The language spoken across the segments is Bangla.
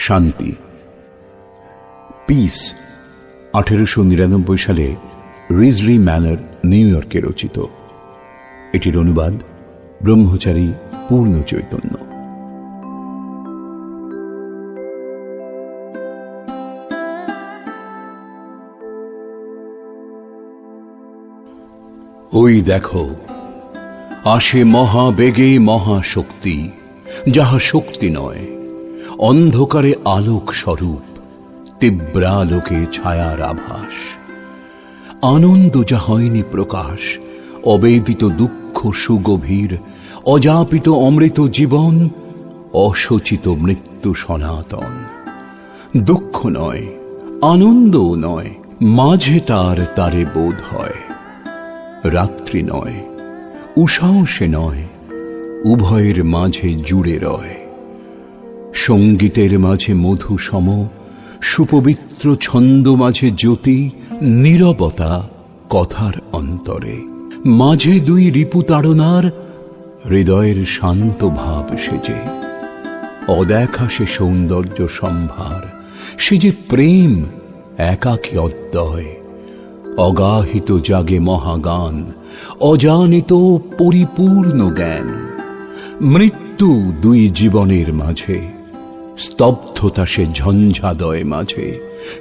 শান্তি। পিস 1899 সালে রিজলি ম্যানর, নিউ ইয়র্কে রচিত। এটির অনুবাদ ব্রহ্মচারী পূর্ণ চৈতন্য। ওই দেখো, আসে মহাবেগে মহাশক্তি, যাহা শক্তি নয়, অন্ধকারে আলোক স্বরূপ, তীব্রালোকে ছায়ার আভাস। আনন্দ যা হয়নি প্রকাশ, অবেদিত দুঃখ সুগভীর, অযাপিত অমৃত জীবন, অসচিত মৃত্যু সনাতন। দুঃখ নয়, আনন্দও নয়, মাঝে তারে বোধ হয়। রাত্রি নয়, উষাও সে নয়, উভয়ের মাঝে জুড়ে রয়। সঙ্গীতের মাঝে মধু সম, সুপবিত্র ছন্দ মাঝে জ্যোতি, নীরবতা কথার অন্তরে। মাঝে দুই রিপু তাড়নার, হৃদয়ের শান্ত ভাব সেজে। অদেখা সে সৌন্দর্য সম্ভার, সে যে প্রেম একাকী অদ্বয়। অগাহিত জাগে মহাগান, অজানিত পরিপূর্ণ জ্ঞান। মৃত্যু দুই জীবনের মাঝে, স্তব্ধতা সে ঝঞ্ঝাদয় মাঝে,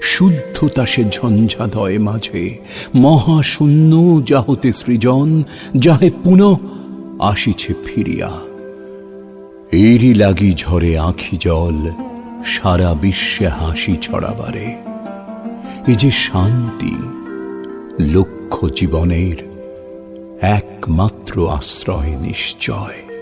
শুদ্ধতা সে ঝঞ্ঝাদয় মাঝে। মহাশূন্য যাহতে সৃজন, যাহে পুনঃ আসিছে ফিরিয়া। এরই লাগি ঝরে আঁখি জল, সারা বিশ্বে হাসি ছড়াবারে। এ যে শান্তি, লক্ষ্য জীবনের একমাত্র আশ্রয় নিশ্চয়।